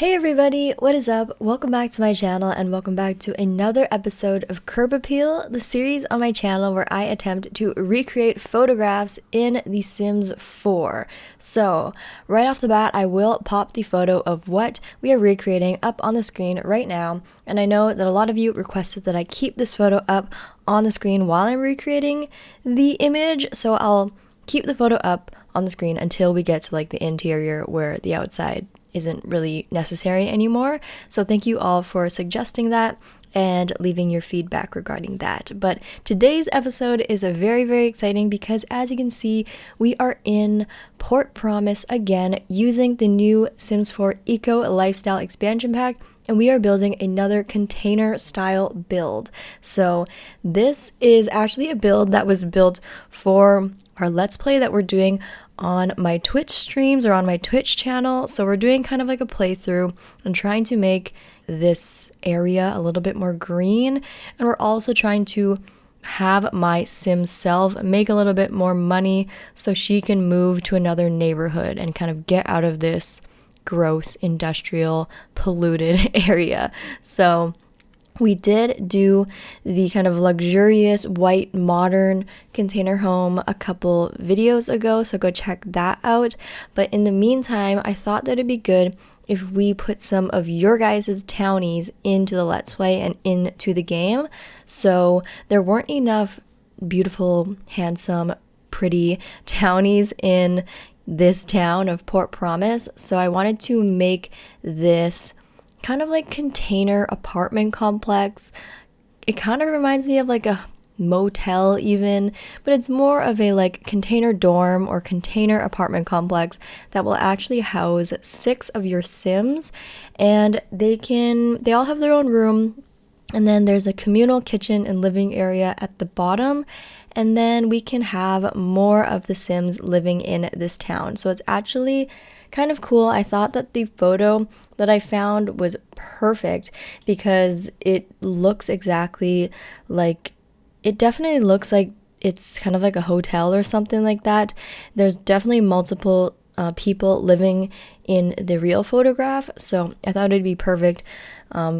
Hey everybody, what is up? Welcome back to my channel and welcome back to another episode of Curb Appeal, the series on my channel where I attempt to recreate photographs in The Sims 4. So, right off the bat, I will pop the photo of what we are recreating up on the screen right now, and I know that a lot of you requested that I keep this photo up on the screen while I'm recreating the image, so I'll keep the photo up on the screen until we get to like the interior where the outside isn't really necessary anymore. So thank you all for suggesting that and leaving your feedback regarding that. But today's episode is very, very exciting because as you can see, we are in Port Promise again using the new Sims 4 Eco Lifestyle expansion pack, and we are building another container style build. So this is actually a build that was built for our Let's Play that we're doing on my Twitch streams or on my Twitch channel. So we're doing kind of like a playthrough and trying to make this area a little bit more green. And we're also trying to have my Sim self make a little bit more money so she can move to another neighborhood and kind of get out of this gross industrial polluted area. So we did do the kind of luxurious white modern container home a couple videos ago, so go check that out. But in the meantime, I thought that it'd be good if we put some of your guys' townies into the Let's Play and into the game. So there weren't enough beautiful, handsome, pretty townies in this town of Port Promise, so I wanted to make this kind of like container apartment complex. It kind of reminds me of like a motel even, but it's more of a like container dorm or container apartment complex that will actually house 6 of your Sims, and they all have their own room, and then there's a communal kitchen and living area at the bottom, and then we can have more of the Sims living in this town. So it's actually kind of cool. I thought that the photo that I found was perfect because it looks exactly like, it definitely looks like it's kind of like a hotel or something like that. There's definitely multiple people living in the real photograph, so I thought it'd be perfect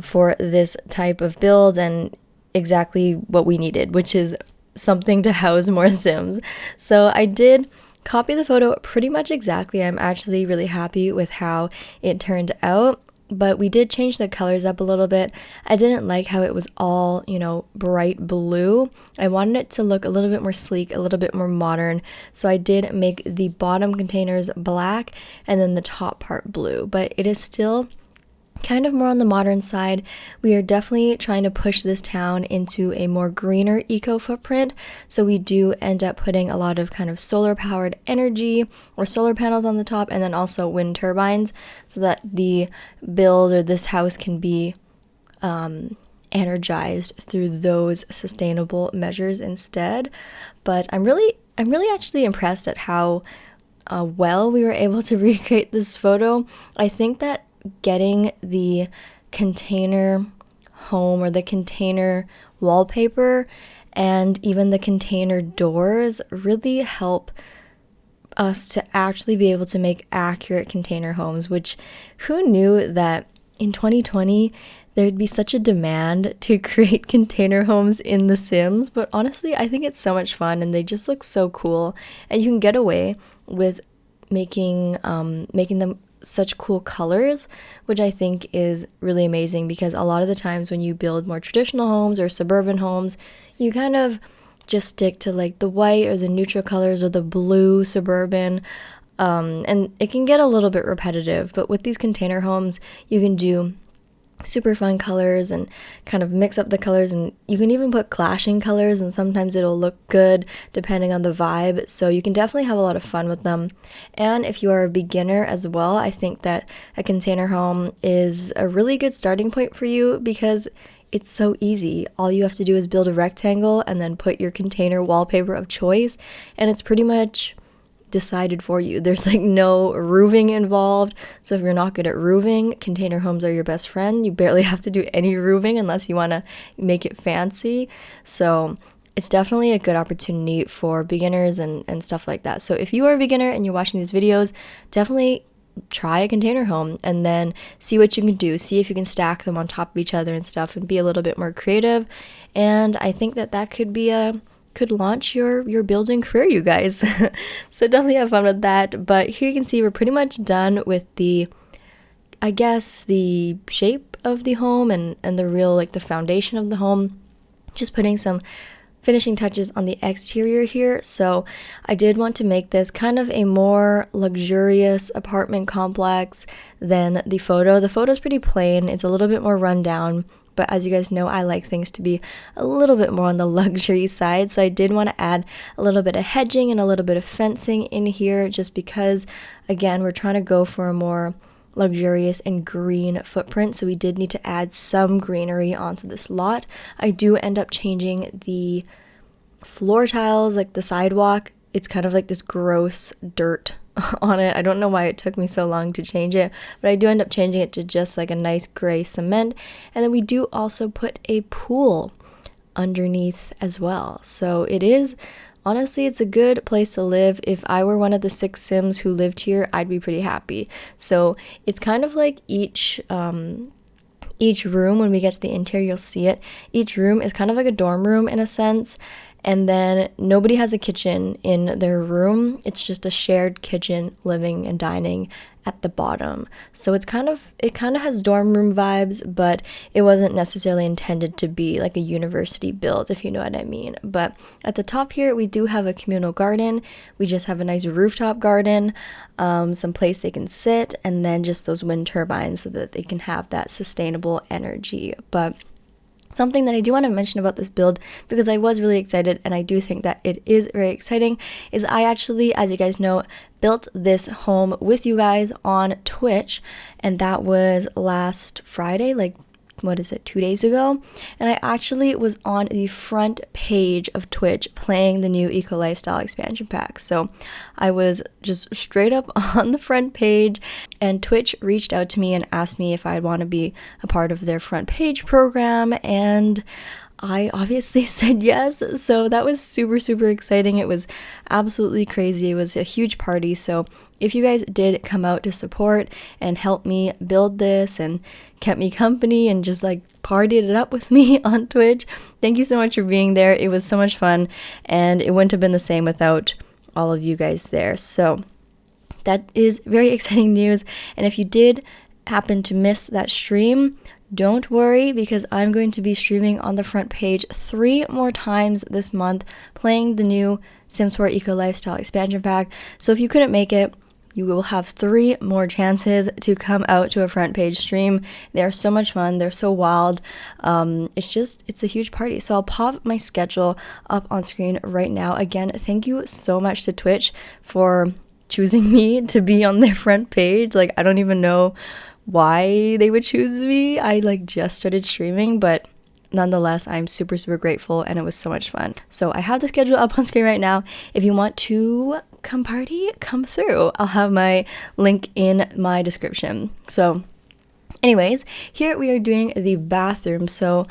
for this type of build and exactly what we needed, which is something to house more Sims. So I did copy the photo pretty much exactly. I'm actually really happy with how it turned out, but we did change the colors up a little bit. I didn't like how it was all, bright blue. I wanted it to look a little bit more sleek, a little bit more modern, so I did make the bottom containers black and then the top part blue, but it is still kind of more on the modern side. We are definitely trying to push this town into a more greener eco footprint, so we do end up putting a lot of kind of solar powered energy or solar panels on the top, and then also wind turbines, so that the build or this house can be energized through those sustainable measures instead. But I'm really actually impressed at how well we were able to recreate this photo. I think that getting the container home or the container wallpaper and even the container doors really help us to actually be able to make accurate container homes, which who knew that in 2020 there'd be such a demand to create container homes in The Sims. But honestly, I think it's so much fun and they just look so cool, and you can get away with making them such cool colors, which I think is really amazing, because a lot of the times when you build more traditional homes or suburban homes, you kind of just stick to like the white or the neutral colors or the blue suburban, and it can get a little bit repetitive. But with these container homes, you can do super fun colors and kind of mix up the colors, and you can even put clashing colors, and sometimes it'll look good depending on the vibe, so you can definitely have a lot of fun with them. And if you are a beginner as well, I think that a container home is a really good starting point for you because it's so easy. All you have to do is build a rectangle and then put your container wallpaper of choice, and it's pretty much decided for you. There's like no roofing involved, so if you're not good at roofing, container homes are your best friend. You barely have to do any roofing unless you want to make it fancy. So it's definitely a good opportunity for beginners and stuff like that. So if you are a beginner and you're watching these videos, definitely try a container home and then see what you can do, see if you can stack them on top of each other and stuff and be a little bit more creative. And I think that could launch your building career, you guys. So definitely have fun with that. But here you can see we're pretty much done with the shape of the home and the real like the foundation of the home. Just putting some finishing touches on the exterior here. So I did want to make this kind of a more luxurious apartment complex than the photo. The photo is pretty plain. It's a little bit more run down, but as you guys know, I like things to be a little bit more on the luxury side. So I did want to add a little bit of hedging and a little bit of fencing in here, just because, again, we're trying to go for a more luxurious and green footprint, so we did need to add some greenery onto this lot. I do end up changing the floor tiles, like the sidewalk. It's kind of like this gross dirt on it. I don't know why it took me so long to change it, but I do end up changing it to just like a nice gray cement. And then we do also put a pool underneath as well. So it is, honestly, it's a good place to live. If I were one of the 6 Sims who lived here, I'd be pretty happy. So it's kind of like each room, when we get to the interior, you'll see it. Each room is kind of like a dorm room in a sense. And then nobody has a kitchen in their room. It's just a shared kitchen, living and dining at the bottom. So it kind of has dorm room vibes, but it wasn't necessarily intended to be like a university build, if you know what I mean. But at the top here, we do have a communal garden. We just have a nice rooftop garden, some place they can sit, and then just those wind turbines so that they can have that sustainable energy. But something that I do want to mention about this build, because I was really excited and I do think that it is very exciting, is I actually, as you guys know, built this home with you guys on Twitch, and that was last Friday, like, what is it, 2 days ago? And I actually was on the front page of Twitch playing the new Eco Lifestyle expansion pack. So I was just straight up on the front page, and Twitch reached out to me and asked me if I'd want to be a part of their front page program, and I obviously said yes. So that was super, super exciting. It was absolutely crazy. It was a huge party. So if you guys did come out to support and help me build this and kept me company and just like partied it up with me on Twitch, thank you so much for being there. It was so much fun, and it wouldn't have been the same without all of you guys there. So that is very exciting news. And if you did happen to miss that stream, don't worry, because I'm going to be streaming on the front page 3 more times this month, playing the new Sims 4 Eco Lifestyle expansion pack. So if you couldn't make it, you will have 3 more chances to come out to a front page stream. They are so much fun. They're so wild. It's a huge party. So I'll pop my schedule up on screen right now. Again, thank you so much to Twitch for choosing me to be on their front page. Like, I don't even know why they would choose me. I just started streaming, but nonetheless, I'm super, super grateful, and it was so much fun. So I have the schedule up on screen right now. If you want to come party, come through. I'll have my link in my description. So anyways, here we are doing the bathroom. So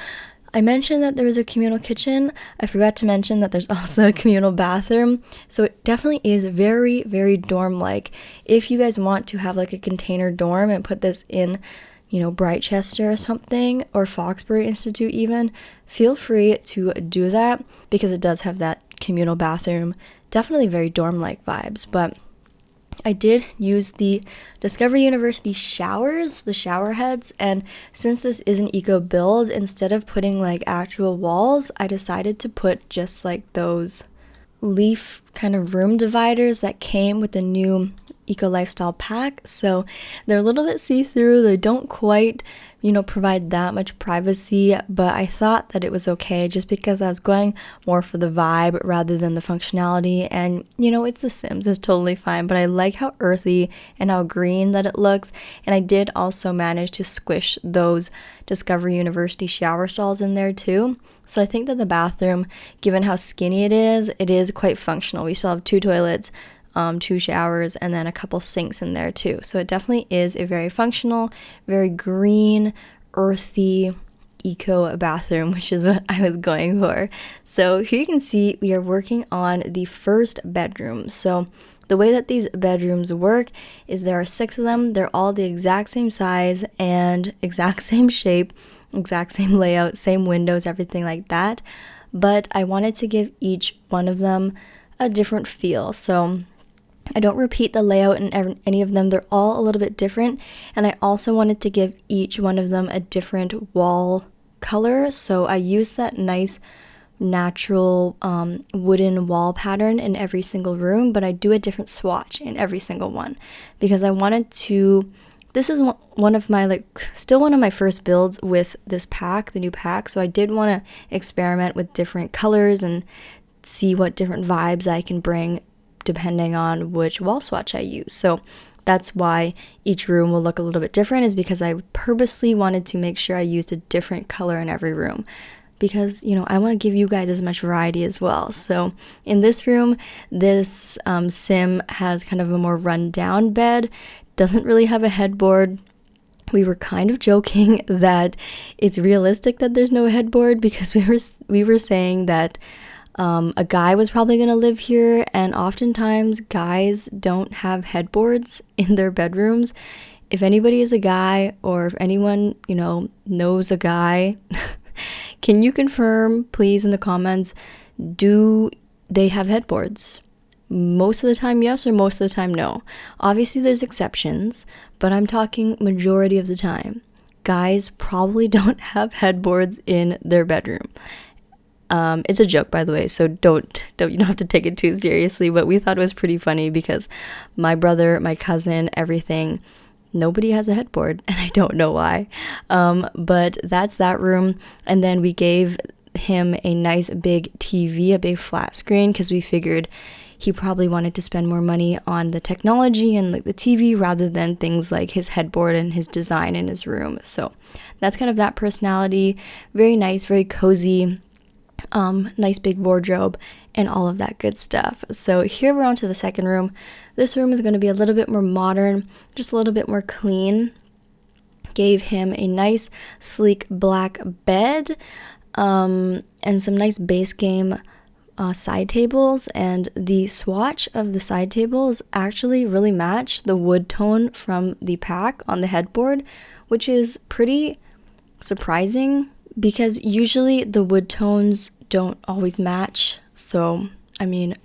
I mentioned that there was a communal kitchen. I forgot to mention that there's also a communal bathroom. So it definitely is very, very dorm-like. If you guys want to have like a container dorm and put this in, Brightchester or something, or Foxbury Institute even, feel free to do that, because it does have that communal bathroom. Definitely very dorm-like vibes. But I did use the Discovery University showers, the shower heads, and since this is an eco build, instead of putting like actual walls, I decided to put just like those leaf kind of room dividers that came with the new Eco Lifestyle pack. So they're a little bit see-through. They don't quite, provide that much privacy, but I thought that it was okay just because I was going more for the vibe rather than the functionality. And it's The Sims, it's totally fine, but I like how earthy and how green that it looks. And I did also manage to squish those Discovery University shower stalls in there too. So I think that the bathroom, given how skinny it is quite functional. We still have 2 toilets, 2 showers, and then a couple sinks in there too. So it definitely is a very functional, very green, earthy, eco bathroom, which is what I was going for. So here you can see we are working on the first bedroom. So the way that these bedrooms work is there are 6 of them. They're all the exact same size and exact same shape, exact same layout, same windows, everything like that. But I wanted to give each one of them a different feel. So I don't repeat the layout in any of them. They're all a little bit different. And I also wanted to give each one of them a different wall color. So I used that nice natural wooden wall pattern in every single room, but I do a different swatch in every single one because I wanted to. This is one of my still one of my first builds with this pack, the new pack. So I did want to experiment with different colors and see what different vibes I can bring depending on which wall swatch I use. So that's why each room will look a little bit different, is because I purposely wanted to make sure I used a different color in every room because, I want to give you guys as much variety as well. So in this room, this sim has kind of a more run-down bed, doesn't really have a headboard. We were kind of joking that it's realistic that there's no headboard because we were saying that a guy was probably going to live here, and oftentimes guys don't have headboards in their bedrooms. If anybody is a guy, or if anyone, knows a guy, can you confirm, please, in the comments, do they have headboards? Most of the time, yes, or most of the time, no. Obviously, there's exceptions, but I'm talking majority of the time. Guys probably don't have headboards in their bedroom. It's a joke, by the way, so you don't have to take it too seriously, but we thought it was pretty funny because my brother, my cousin, everything, nobody has a headboard, and I don't know why. But that's that room, and then we gave him a nice big TV, a big flat screen, because we figured he probably wanted to spend more money on the technology and the TV rather than things like his headboard and his design in his room. So that's kind of that personality. Very nice, very cozy. Nice big wardrobe and all of that good stuff. So here we're on to the second room. This room is going to be a little bit more modern, just a little bit more clean. Gave him a nice sleek black bed and some nice base game side tables, and the swatch of the side tables actually really match the wood tone from the pack on the headboard, which is pretty surprising because usually the wood tones don't always match. So,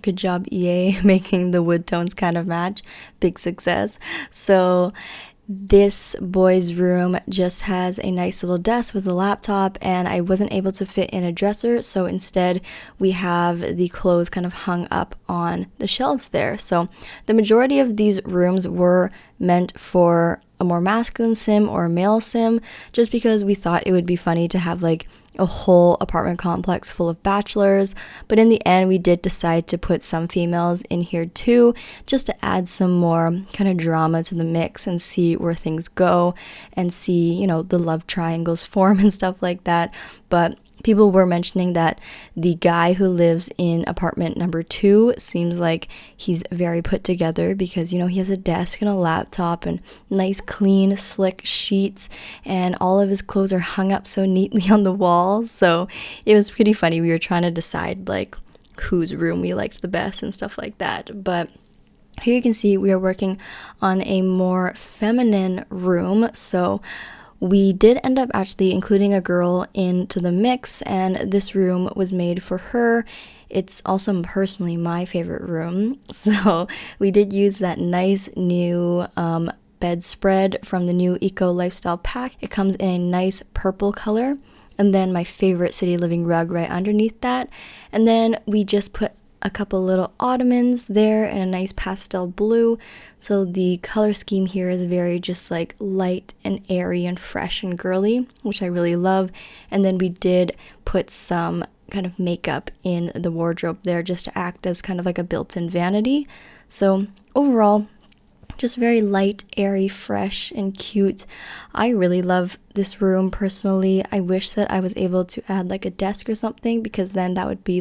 good job EA making the wood tones kind of match. Big success. So this boy's room just has a nice little desk with a laptop, and I wasn't able to fit in a dresser, so instead we have the clothes kind of hung up on the shelves there. So the majority of these rooms were meant for a more masculine sim or a male sim, just because we thought it would be funny to have a whole apartment complex full of bachelors, but in the end we did decide to put some females in here too, just to add some more kind of drama to the mix and see where things go and see, the love triangles form and stuff like that. But people were mentioning that the guy who lives in apartment number 2 seems like he's very put together because, he has a desk and a laptop and nice, clean, slick sheets, and all of his clothes are hung up so neatly on the walls. So it was pretty funny. We were trying to decide whose room we liked the best and stuff like that. But here you can see we are working on a more feminine room. So we did end up actually including a girl into the mix, and this room was made for her. It's also personally my favorite room. So we did use that nice new bedspread from the new Eco Lifestyle pack. It comes in a nice purple color, and then my favorite city living rug right underneath that. And then we just put a couple little ottomans there in a nice pastel blue. So the color scheme here is very just light and airy and fresh and girly, which I really love. And then we did put some kind of makeup in the wardrobe there just to act as kind of like a built-in vanity. So overall, just very light, airy, fresh, and cute. I really love this room personally. I wish that I was able to add a desk or something, because then that would be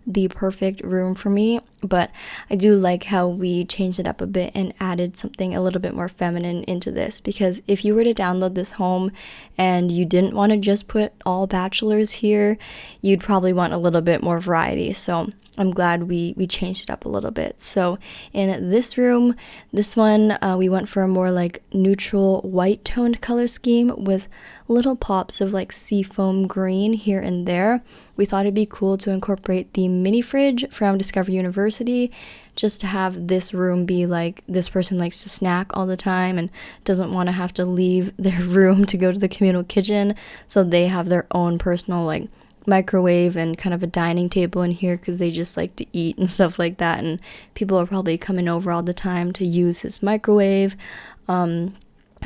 the perfect room for me. But I do like how we changed it up a bit and added something a little bit more feminine into this, because if you were to download this home and you didn't want to just put all bachelors here, you'd probably want a little bit more variety. So I'm glad we changed it up a little bit. So in this room, this one, we went for a more like neutral white toned color scheme with little pops of like seafoam green here and there. We thought it'd be cool to incorporate the mini fridge from Discovery University, just to have this room be like this person likes to snack all the time and doesn't want to have to leave their room to go to the communal kitchen. So they have their own personal like microwave and kind of a dining table in here because they just like to eat and stuff like that, and people are probably coming over all the time to use this microwave.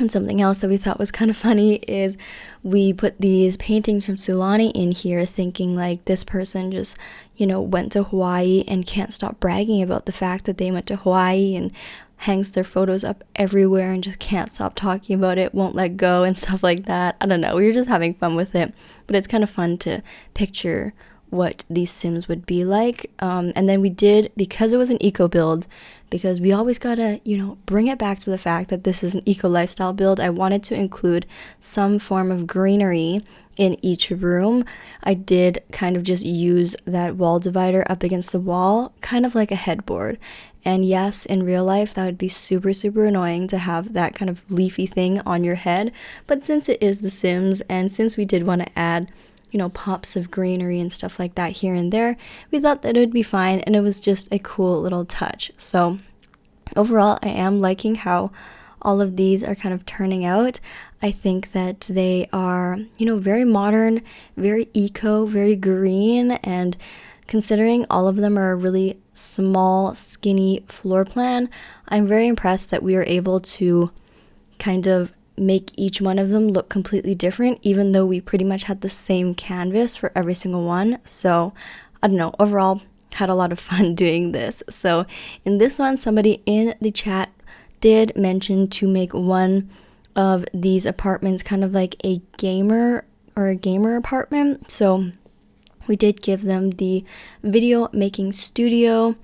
And something else that we thought was kind of funny is we put these paintings from Sulani in here thinking like this person just, went to Hawaii and can't stop bragging about the fact that they went to Hawaii and hangs their photos up everywhere and just can't stop talking about it, won't let go and stuff like that. I don't know, we were just having fun with it, but it's kind of fun to picture what these Sims would be like. And then we did, because it was an eco build, because we always gotta, bring it back to the fact that this is an eco lifestyle build, I wanted to include some form of greenery in each room. I did kind of just use that wall divider up against the wall, kind of like a headboard. And yes, in real life, that would be super, super annoying to have that kind of leafy thing on your head. But since it is The Sims, and since we did want to add pops of greenery and stuff like that here and there, we thought that it would be fine, and it was just a cool little touch. So overall, I am liking how all of these are kind of turning out. I think that they are, very modern, very eco, very green, and considering all of them are a really small, skinny floor plan, I'm very impressed that we are able to kind of make each one of them look completely different, even though we pretty much had the same canvas for every single one. So I don't know, overall had a lot of fun doing this. So in this one, somebody in the chat did mention to make one of these apartments kind of like a gamer apartment. So we did give them the video making studio.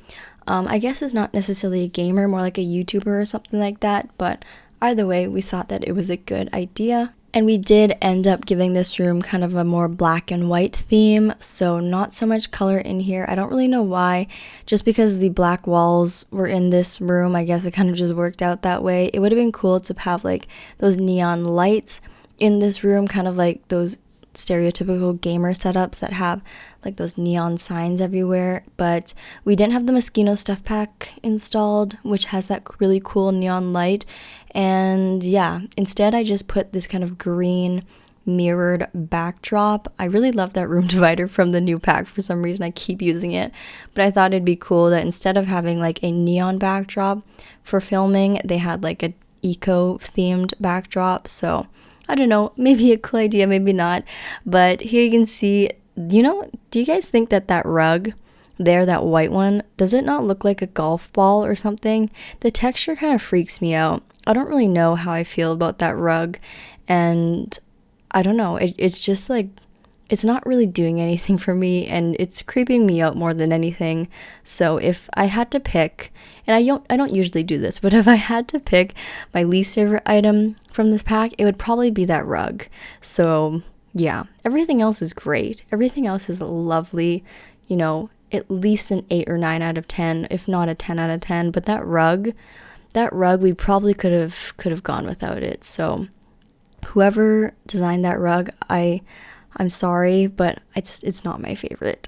I guess it's not necessarily a gamer, more like a YouTuber or something like that, but either way, we thought that it was a good idea. And we did end up giving this room kind of a more black and white theme, so not so much color in here. I don't really know why, just because the black walls were in this room, I guess it kind of just worked out that way. It would have been cool to have like those neon lights in this room, kind of like those stereotypical gamer setups that have like those neon signs everywhere, but we didn't have the Moschino stuff pack installed, which has that really cool neon light. And yeah, instead I just put this kind of green mirrored backdrop. I really love that room divider from the new pack. For some reason I keep using it, but I thought it'd be cool that instead of having like a neon backdrop for filming, they had like a eco themed backdrop. So I don't know, maybe a cool idea, maybe not. But here you can see, do you guys think that rug there, that white one, does it not look like a golf ball or something? The texture kind of freaks me out. I don't really know how I feel about that rug, and I don't know, it's just like, it's not really doing anything for me, and it's creeping me out more than anything. So if I had to pick, and I don't usually do this, but if I had to pick my least favorite item from this pack, it would probably be that rug. So yeah, everything else is great. Everything else is lovely, at least an 8 or 9 out of 10, if not a 10 out of 10. But that rug, we probably could have gone without it. So whoever designed that rug, I'm sorry, but it's not my favorite.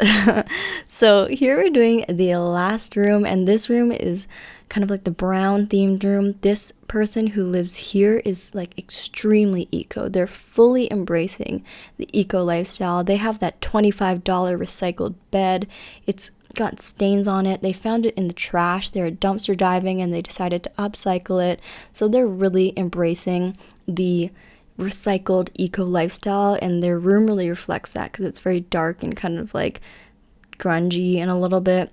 So here we're doing the last room, and this room is kind of like the brown themed room. This person who lives here is like extremely eco. They're fully embracing the eco lifestyle. They have that $25 recycled bed. It's got stains on it. They found it in the trash. They were dumpster diving and they decided to upcycle it. So they're really embracing the recycled eco lifestyle, and their room really reflects that because it's very dark and kind of like grungy and a little bit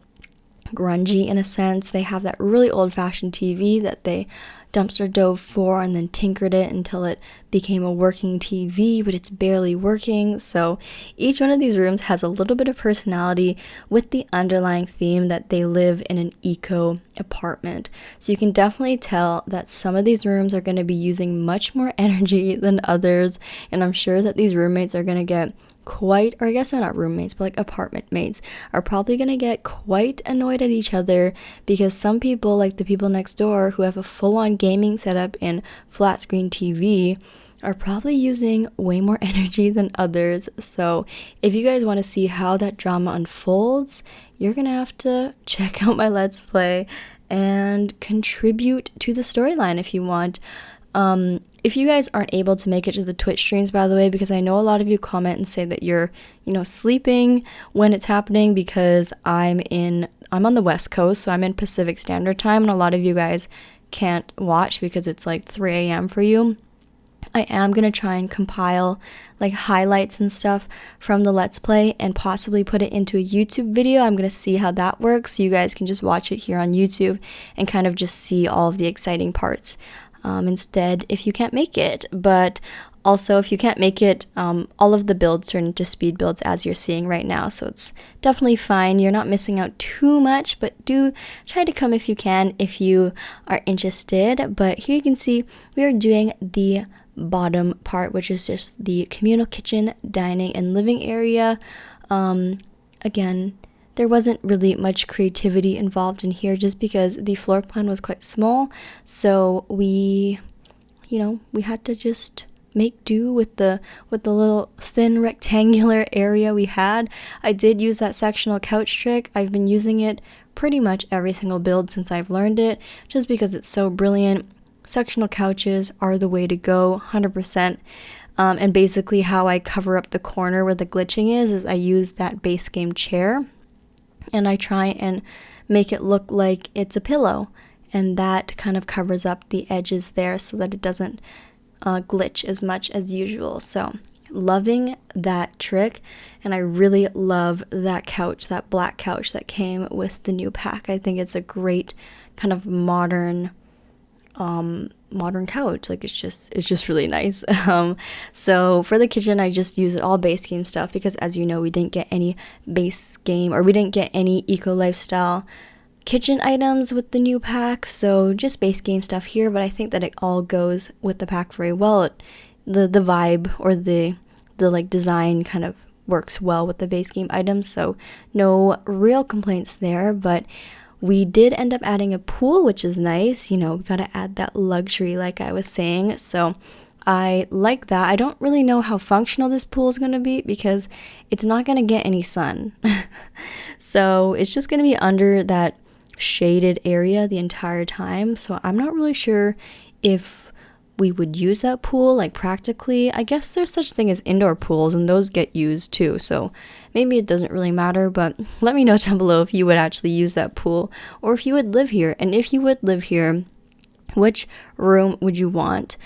grungy in a sense. They have that really old-fashioned TV that they dumpster dove for and then tinkered it until it became a working TV, but it's barely working. So each one of these rooms has a little bit of personality with the underlying theme that they live in an eco apartment. So you can definitely tell that some of these rooms are going to be using much more energy than others, and I'm sure that these roommates are going to get quite, or I guess they're not roommates, but like apartment mates, are probably gonna get quite annoyed at each other because some people, like the people next door who have a full-on gaming setup and flat screen TV, are probably using way more energy than others. So if you guys want to see how that drama unfolds, you're gonna have to check out my Let's Play and contribute to the storyline if you want. If you guys aren't able to make it to the Twitch streams, by the way, because I know a lot of you comment and say that you're, sleeping when it's happening, because I'm on the West Coast, so I'm in Pacific Standard Time, and a lot of you guys can't watch because it's like 3 a.m. for you. I am going to try and compile like highlights and stuff from the Let's Play and possibly put it into a YouTube video. I'm going to see how that works, so you guys can just watch it here on YouTube and kind of just see all of the exciting parts instead if you can't make it. But also, if you can't make it, all of the builds turn into speed builds as you're seeing right now, so it's definitely fine. You're not missing out too much, but do try to come if you can if you are interested. But here you can see we are doing the bottom part, which is just the communal kitchen, dining, and living area. Again, there wasn't really much creativity involved in here just because the floor plan was quite small, so we had to just make do with the little thin rectangular area we had. I did use that sectional couch trick. I've been using it pretty much every single build since I've learned it, just because it's so brilliant. Sectional couches are the way to go, 100%. And basically how I cover up the corner where the glitching is I use that base game chair, and I try and make it look like it's a pillow, and that kind of covers up the edges there so that it doesn't glitch as much as usual. So loving that trick, and I really love that couch, that black couch that came with the new pack. I think it's a great kind of modern couch. Like it's just really nice. So for the kitchen, I just use it all base game stuff because, as you know, we didn't get any base game, or we didn't get any eco lifestyle kitchen items with the new pack, so just base game stuff here. But I think that it all goes with the pack very well. The vibe, or the like design, kind of works well with the base game items, so no real complaints there. But we did end up adding a pool, which is nice. We gotta add that luxury, like I was saying. So I like that. I don't really know how functional this pool is gonna be because it's not gonna get any sun. So it's just gonna be under that shaded area the entire time. So I'm not really sure if we would use that pool like practically. I guess there's such thing as indoor pools, and those get used too, so maybe it doesn't really matter. But let me know down below if you would actually use that pool, or if you would live here. And if you would live here, which room would you want?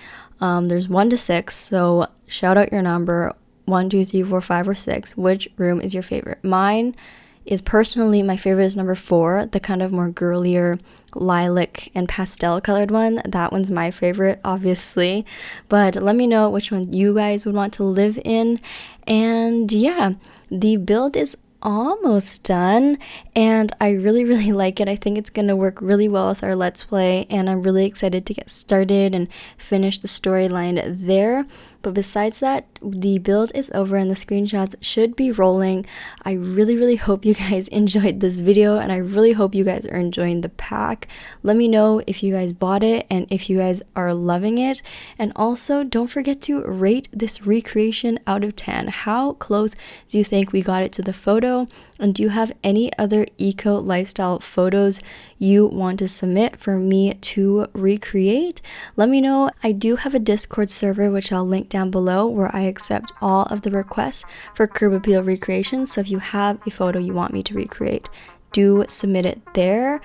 There's 1 to 6, so shout out your number, 1, 2, 3, 4, 5, or 6. Which room is your favorite? Mine is personally, my favorite is number 4, the kind of more girlier lilac and pastel colored one. That one's my favorite, obviously. But let me know which one you guys would want to live in. And yeah, the build is almost done, and I really like it. I think it's gonna work really well with our Let's Play, and I'm really excited to get started and finish the storyline there. But besides that, the build is over and the screenshots should be rolling. I really hope you guys enjoyed this video, and I really hope you guys are enjoying the pack. Let me know if you guys bought it and if you guys are loving it. And also, don't forget to rate this recreation out of 10. How close do you think we got it to the photo? And do you have any other eco lifestyle photos you want to submit for me to recreate? Let me know. I do have a Discord server, which I'll link down below, where I accept all of the requests for curb appeal recreations. So if you have a photo you want me to recreate, do submit it there.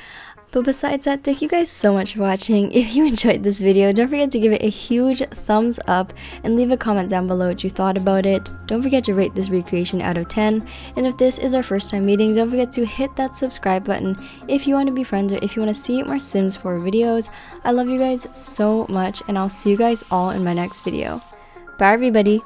But besides that, thank you guys so much for watching. If you enjoyed this video, don't forget to give it a huge thumbs up and leave a comment down below what you thought about it. Don't forget to rate this recreation out of 10. And if this is our first time meeting, don't forget to hit that subscribe button if you want to be friends or if you want to see more Sims 4 videos. I love you guys so much, and I'll see you guys all in my next video. Bye everybody!